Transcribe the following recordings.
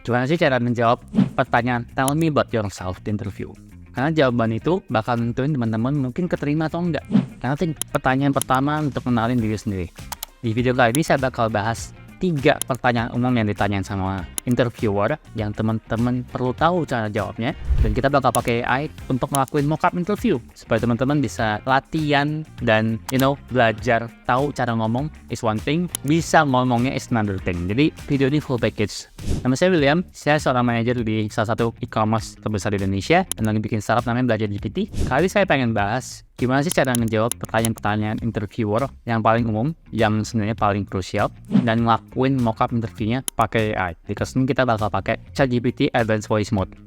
Gimana sih cara menjawab pertanyaan "Tell me about yourself" di interview? Karena jawaban itu bakal nentuin teman-teman mungkin keterima atau enggak. Nanti pertanyaan pertama untuk kenalin diri sendiri. Di video kali ini saya bakal bahas 3 pertanyaan umum yang ditanyain sama interviewer yang teman-teman perlu tahu cara jawabnya, dan kita bakal pakai AI untuk ngelakuin mock-up interview supaya teman-teman bisa latihan dan belajar tahu cara ngomong is one thing, bisa ngomongnya is another thing. Jadi video ini full package. Nama saya William, saya seorang manajer di salah satu e-commerce terbesar di Indonesia dan lagi bikin startup namanya Belajar GPT. Kali saya pengen bahas gimana sih cara ngejawab pertanyaan-pertanyaan interviewer yang paling umum, yang sebenarnya paling krusial, dan ngelakuin mock-up interviewnya pakai AI. Di kelas ini kita bakal pakai ChatGPT Advanced Voice Mode.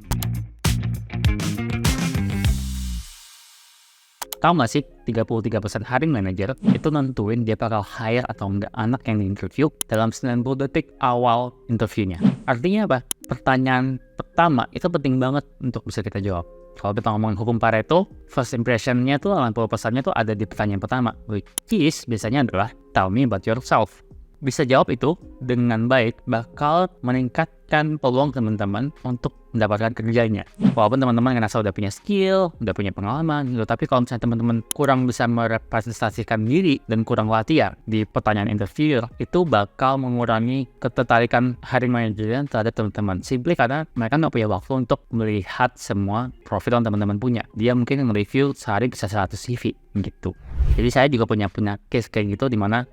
Tahu nggak sih, 33% hiring manager itu nentuin dia bakal hire atau enggak anak yang di-interview dalam 90 detik awal interviewnya. Artinya apa? Pertanyaan pertama itu penting banget untuk bisa kita jawab. Kalau kita ngomongin hukum Pareto, first impression-nya tuh 80%-nya tuh ada di pertanyaan pertama, which is biasanya adalah tell me about yourself. Bisa jawab itu dengan baik bakal meningkatkan peluang teman-teman untuk mendapatkan kerjanya. Walaupun teman-teman ngerasa udah punya skill, udah punya pengalaman gitu, tapi kalau misalnya teman-teman kurang bisa merepresentasikan diri dan kurang latihan di pertanyaan interviewer, itu bakal mengurangi ketertarikan hiring manager terhadap teman-teman. Simply karena mereka nggak punya waktu untuk melihat semua profil yang teman-teman punya. Dia mungkin nge-review sehari bisa 100 CV gitu. Jadi saya juga punya case kayak gitu, dimana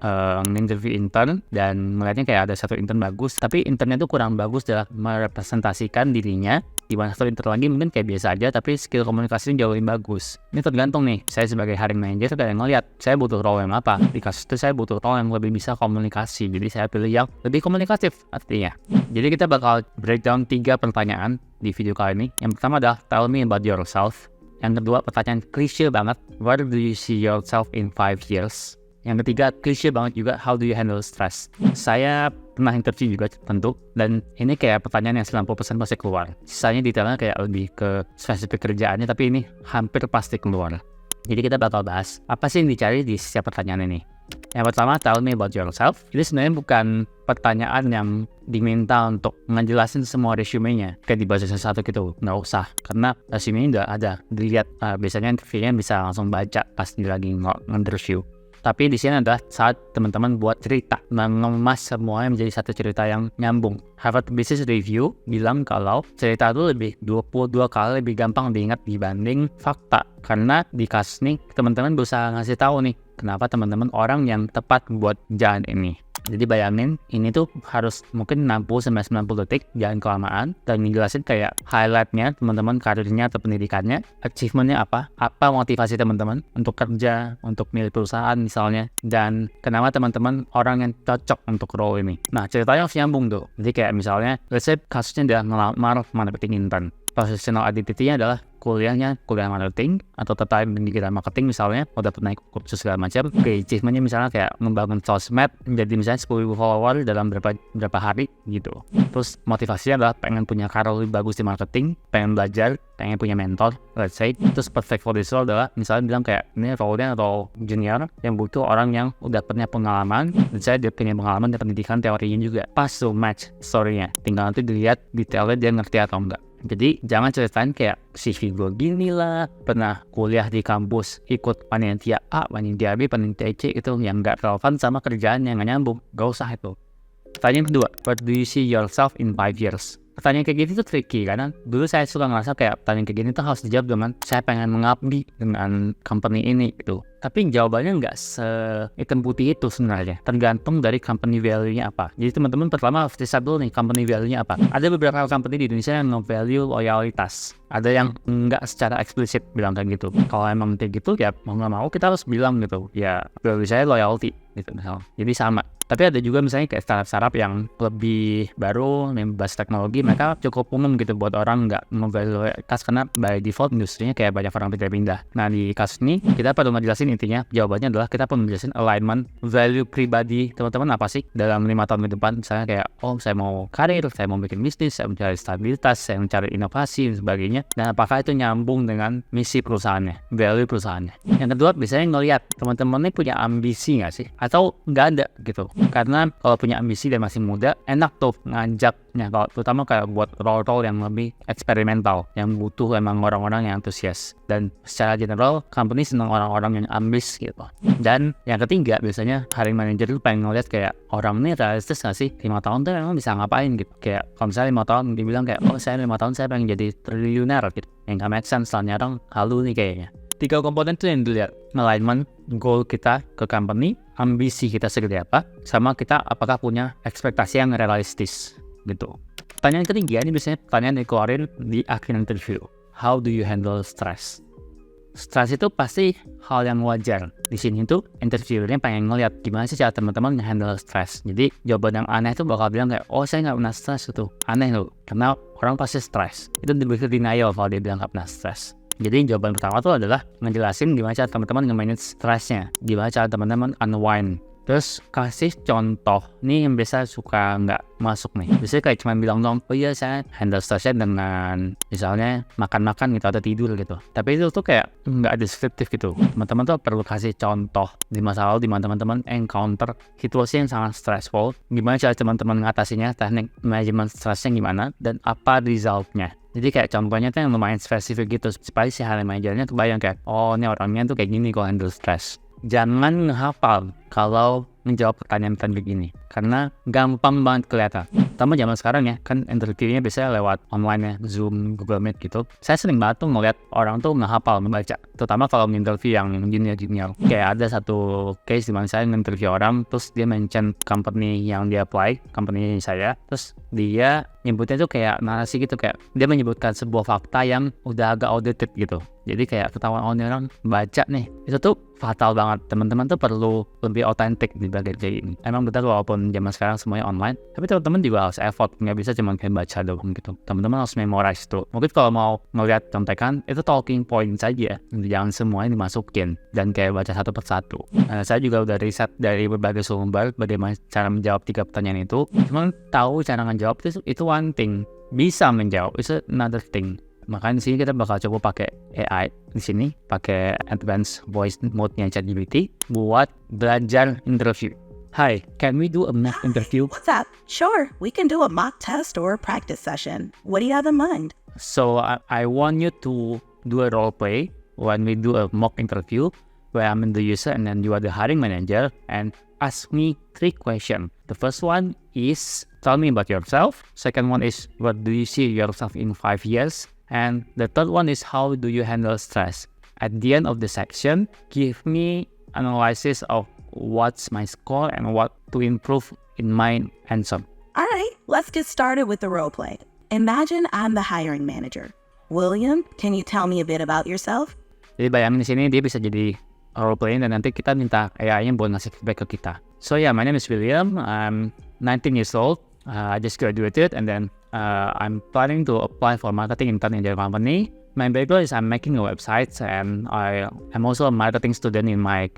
interview intern dan melihatnya kayak ada satu intern bagus, tapi internnya tuh kurang bagus dalam merepresentasikan dirinya. Dimana satu intern lagi mungkin kayak biasa aja, tapi skill komunikasinya jauh lebih bagus. Ini tergantung nih, saya sebagai hiring manager kayak ngeliat saya butuh role yang apa. Di kasus itu saya butuh role yang lebih bisa komunikasi, jadi saya pilih yang lebih komunikatif artinya. Jadi kita bakal breakdown 3 pertanyaan di video kali ini. Yang pertama adalah tell me about yourself. Yang kedua, pertanyaan klise banget, where do you see yourself in 5 years? Yang ketiga, klise banget juga, how do you handle stress? Saya pernah interview juga tentu, dan ini kayak pertanyaan yang 90% pasti keluar. Sisanya detailnya kayak lebih ke spesifik kerjaannya, tapi ini hampir pasti keluar. Jadi kita bakal bahas apa sih yang dicari di setiap pertanyaan ini. Yang pertama, tell me about yourself. Ini sebenarnya bukan pertanyaan yang diminta untuk ngejelasin semua resume-nya kayak di bahasa satu gitu, nggak usah, karena resume-nya udah ada dilihat. Biasanya interviewnya bisa langsung baca pas dia lagi nge-interview. Tapi di sini adalah saat teman-teman buat cerita, mengemas semuanya menjadi satu cerita yang nyambung. Harvard Business Review bilang kalau cerita itu lebih 22 kali lebih gampang diingat dibanding fakta. Karena di kasus ini teman-teman berusaha ngasih tahu nih kenapa teman-teman orang yang tepat buat jalan ini. Jadi bayangin, ini tuh harus mungkin 60-90 detik, jangan kelamaan, dan ngejelasin kayak highlight-nya teman-teman, karirnya atau pendidikannya, achievement-nya apa motivasi teman-teman untuk kerja, untuk milih perusahaan misalnya, dan kenapa teman-teman orang yang cocok untuk role ini. Nah, ceritanya harus nyambung tuh. Jadi kayak misalnya, let's say kasusnya dia ngelamar marketing intern. Professional identity-nya adalah kuliah marketing atau tertarik di digital marketing misalnya, udah pernah ikut kursus segala macam. Achievement-nya misalnya kayak membangun sosmed menjadi misalnya 10.000 follower dalam berapa hari gitu. Terus motivasinya adalah pengen punya karir lebih bagus di marketing, pengen belajar, pengen punya mentor, let's say. Terus perfect for this role adalah misalnya bilang kayak ini role-nya role junior yang butuh orang yang udah punya pengalaman, dan saya dia punya pengalaman dan pendidikan teorinya juga. Pas to match story-nya, tinggal nanti dilihat detailnya dia ngerti atau enggak. Jadi jangan ceritain kayak CV gue gini lah, pernah kuliah di kampus, ikut panitia A, panitia B, panitia C, itu yang gak relevan sama kerjaan yang gak nyambung. Gak usah itu. Pertanyaan kedua, where do you see yourself in 5 years? Pertanyaan kayak gini tuh tricky, karena dulu saya suka ngerasa kayak pertanyaan kayak gini tuh harus dijawab dengan saya pengen mengabdi dengan company ini gitu. Tapi jawabannya nggak se-hitam putih itu sebenarnya, tergantung dari company value-nya apa. Jadi teman-teman pertama harus decide dulu nih company value-nya apa. Ada beberapa company di Indonesia yang nge-value loyalitas, ada yang nggak secara eksplisit bilang kayak gitu. Kalau emang kayak gitu ya mau nggak mau kita harus bilang gitu, ya value saya loyalty gitu misalnya. Jadi sama. Tapi ada juga misalnya kayak startup yang lebih baru, yang bahas teknologi, mereka cukup umum gitu buat orang nggak nge-value loyalitas, karena by default industrinya kayak banyak orang pindah-pindah. Nah di kasus ini kita perlu ngejelasin, intinya jawabannya adalah kita perlu ngejelasin alignment value pribadi teman-teman apa sih dalam 5 tahun ke depan. Misalnya kayak saya mau karir, saya mau bikin bisnis, saya mencari stabilitas, saya mencari inovasi dan sebagainya, dan apakah itu nyambung dengan misi perusahaannya, value perusahaannya. Yang kedua, biasanya ngelihat teman-teman ini punya ambisi nggak sih, atau nggak ada gitu. Karena kalau punya ambisi dan masih muda, enak tuh ngajaknya, kalau terutama kayak buat role-role yang lebih eksperimental, yang butuh emang orang-orang yang antusias. Dan secara general, company senang orang-orang yang ambis gitu. Dan yang ketiga, biasanya hiring manager tuh pengen ngeliat kayak orang ini realistis gak sih? 5 tahun tuh emang bisa ngapain gitu. Kayak kalau misalnya 5 tahun dibilang kayak, oh saya 5 tahun saya pengen jadi triliuner gitu. Yang gak make sense, soalnya orang halu nih kayaknya. 3 komponen tuh yang dilihat, alignment goal kita ke company, ambisi kita segede apa, sama kita apakah punya ekspektasi yang realistis gitu. Pertanyaan ketiga ini biasanya pertanyaan yang dikeluarin di akhir interview. How do you handle stress? Stress itu pasti hal yang wajar. Di sini tuh interviewernya pengen ngeliat gimana sih cara teman-teman nge-handle stress. Jadi jawaban yang aneh tuh bakal bilang kayak, oh saya nggak pernah stress gitu. Aneh loh, karena orang pasti stress. Itu lebih ke denial kalau dia bilang nggak pernah stress. Jadi jawaban pertama tuh adalah ngejelasin gimana cara teman-teman nge-manage stressnya, gimana cara teman-teman unwind. Terus kasih contoh, nih yang biasa suka nggak masuk nih. Biasanya kayak cuma bilang dong, oh iya saya handle stressnya dengan misalnya makan-makan gitu atau tidur gitu. Tapi itu tuh kayak nggak deskriptif gitu. Teman-teman tuh perlu kasih contoh di masa lalu di mana teman-teman encounter situasi yang sangat stressful. Gimana cara teman-teman ngatasinya, teknik manajemen stressnya gimana, dan apa resultnya. Jadi kayak contohnya tuh yang lumayan spesifik gitu, supaya si hiring manajernya kebayang kayak, oh ini orangnya tuh kayak gini kalau handle stress. Jangan ngehafal kalau menjawab pertanyaan-pertanyaan begini, karena gampang banget kelihatan. Terutama zaman sekarang ya, kan interviewnya biasanya lewat online ya, Zoom, Google Meet gitu. Saya sering banget tuh ngeliat orang tuh ngehafal membaca, terutama kalau interview yang junior-junior. Kayak ada satu case dimana saya nge-interview orang, terus dia mention company yang dia apply, company saya, terus dia nyebutnya tuh kayak narasi gitu, kayak dia menyebutkan sebuah fakta yang udah agak outdated gitu. Jadi kayak ketahuan orang baca nih, itu tuh fatal banget. Teman-teman tuh perlu lebih otentik di bagian kayak ini. Emang betul walaupun zaman sekarang semuanya online, tapi teman-teman juga harus effort, nggak bisa cuma kayak baca doang gitu. Teman-teman harus memorize tuh. Mungkin kalau mau ngeliat contekan, itu talking point saja, jangan semuanya dimasukin dan kayak baca satu persatu. Saya juga udah riset dari berbagai sumber bagaimana cara menjawab 3 pertanyaan itu. Cuman tahu cara menjawab itu one thing, bisa menjawab itu another thing. Makanya di sini kita bakal coba pakai AI di sini, pakai advanced voice mode-nya ChatGPT buat belajar interview. Hi, can we do a mock interview? What's up? Sure, we can do a mock test or a practice session. What do you have in mind? So I want you to do a role play when we do a mock interview where I'm the user and then you are the hiring manager, and ask me 3 questions. The first one is tell me about yourself. Second one is what do you see yourself in 5 years? And the third one is how do you handle stress? At the end of the section, give me analysis of what's my score and what to improve in my answer. All right, let's get started with the role play. Imagine I'm the hiring manager. William, can you tell me a bit about yourself? Jadi bayangin di sini dia bisa jadi role play dan nanti kita minta AI-nya buat ngasih feedback ke kita. So yeah, my name is William. I'm 19 years old. I just graduated and then I'm planning to apply for marketing intern in their company. My background is I'm making a website and I'm also a marketing student in my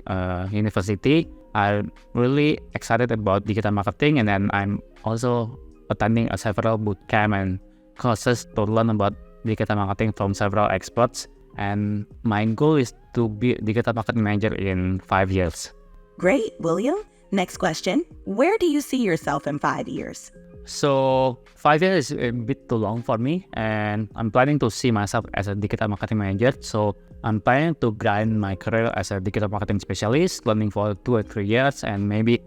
university. I'm really excited about digital marketing, and then I'm also attending several bootcamp and courses to learn about digital marketing from several experts. And my goal is to be digital marketing manager in 5 years. Great, William. Next question. Where do you see yourself in 5 years? So 5 years is a bit too long for me, and I'm planning to see myself as a digital marketing manager. So I'm planning to grind my career as a digital marketing specialist, learning for 2 or 3 years, and maybe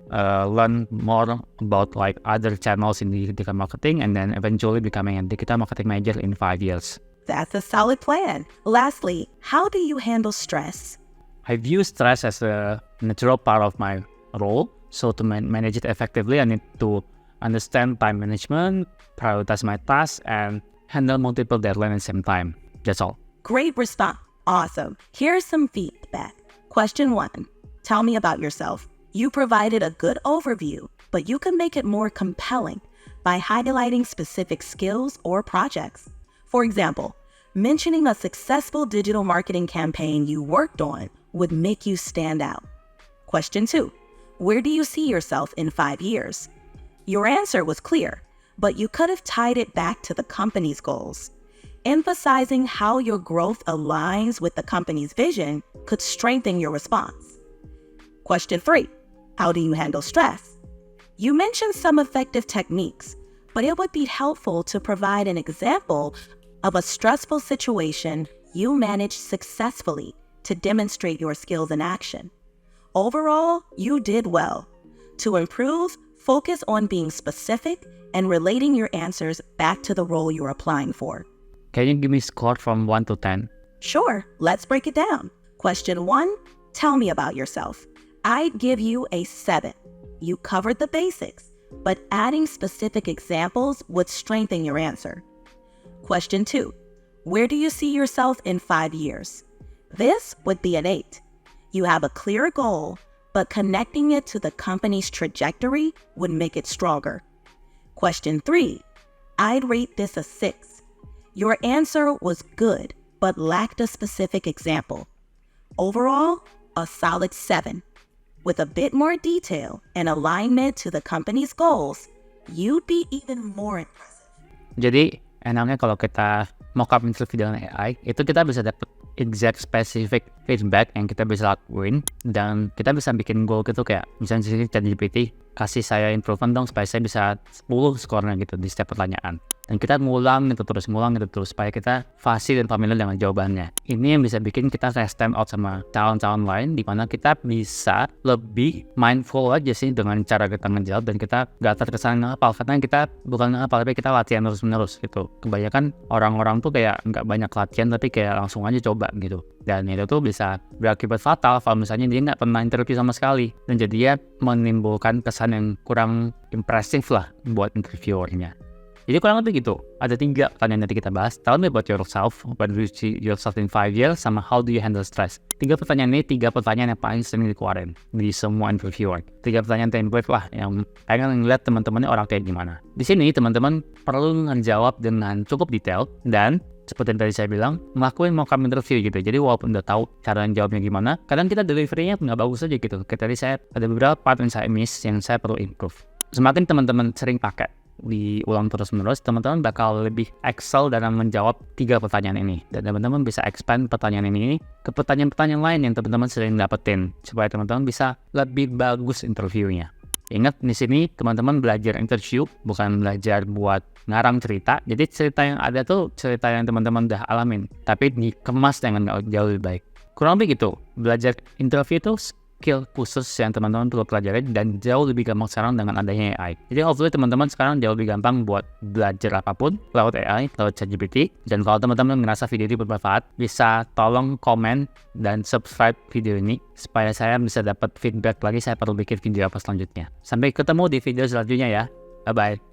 learn more about like other channels in digital marketing, and then eventually becoming a digital marketing manager in 5 years. That's a solid plan. Lastly, how do you handle stress? I view stress as a natural part of my role. So to manage it effectively, I need to understand time management, prioritize my tasks, and handle multiple deadlines at the same time. That's all. Great response. Awesome. Here's some feedback. Question 1. Tell me about yourself. You provided a good overview, but you can make it more compelling by highlighting specific skills or projects. For example, mentioning a successful digital marketing campaign you worked on would make you stand out. Question 2. Where do you see yourself in 5 years? Your answer was clear, but you could have tied it back to the company's goals. Emphasizing how your growth aligns with the company's vision could strengthen your response. Question 3. How do you handle stress? You mentioned some effective techniques, but it would be helpful to provide an example of a stressful situation you managed successfully to demonstrate your skills in action. Overall, you did well. To improve, focus on being specific and relating your answers back to the role you're applying for. Can you give me a score from 1 to 10? Sure, let's break it down. Question 1, tell me about yourself. I'd give you a 7. You covered the basics, but adding specific examples would strengthen your answer. Question 2, where do you see yourself in 5 years? This would be an 8. You have a clear goal, but connecting it to the company's trajectory would make it stronger. Question 3, I'd rate this a 6. Your answer was good, but lacked a specific example. Overall, a solid 7. With a bit more detail and alignment to the company's goals, you'd be even more impressive. Jadi, enaknya kalau kita mock-up interview dengan AI, itu kita bisa dapat exact specific feedback yang kita bisa lakuin, dan kita bisa bikin goal gitu kayak misalnya di sini ChatGPT kasih saya improvement dong supaya saya bisa 10 skornya gitu di setiap pertanyaan. Dan kita ngulang itu terus supaya kita fasih dan familiar dengan jawabannya. Ini yang bisa bikin kita stand out sama calon-calon lain, di mana kita bisa lebih mindful aja sih dengan cara kita menjawab, dan kita gak terkesan ngapal, karena kita bukan ngapal tapi kita latihan terus-menerus gitu. Kebanyakan orang-orang tuh kayak gak banyak latihan tapi kayak langsung aja coba gitu. Dan itu tuh bisa berakibat fatal kalau misalnya dia nggak pernah interview sama sekali, dan jadinya menimbulkan kesan yang kurang impresif lah buat interviewernya. Jadi kurang lebih gitu. Ada 3 pertanyaan yang nanti kita bahas. Tell me about yourself, what do you see yourself in 5 years, sama how do you handle stress. 3 pertanyaan ini 3 pertanyaan yang paling sering dikeluarin di semua interviewer. 3 pertanyaan template lah yang pengen ngeliat teman-temannya orang kayak gimana. Di sini teman-teman perlu menjawab dengan cukup detail, dan seperti yang tadi saya bilang, ngelakuin mock-up interview gitu. Jadi walaupun udah tahu cara jawabnya gimana, kadang kita delivery-nya nggak bagus aja gitu. Kayak tadi saya ada beberapa part yang saya miss, yang saya perlu improve. Semakin teman-teman sering pakai diulang terus-menerus, teman-teman bakal lebih excel dalam menjawab 3 pertanyaan ini. Dan teman-teman bisa expand pertanyaan ini ke pertanyaan-pertanyaan lain yang teman-teman sering dapetin, supaya teman-teman bisa lebih bagus interviewnya. Ingat, di sini teman-teman belajar interview, bukan belajar buat ngarang cerita. Jadi cerita yang ada tuh cerita yang teman-teman udah alamin, tapi dikemas dengan jauh lebih baik. Kurang lebih gitu. Belajar interview itu skill khusus yang teman-teman perlu pelajari, dan jauh lebih gampang sekarang dengan adanya AI. Jadi hopefully teman-teman sekarang jauh lebih gampang buat belajar apapun lewat AI, lewat ChatGPT. Dan kalau teman-teman merasa video ini bermanfaat, bisa tolong komen dan subscribe video ini supaya saya bisa dapat feedback lagi saya perlu bikin video apa selanjutnya. Sampai ketemu di video selanjutnya ya. Bye-bye.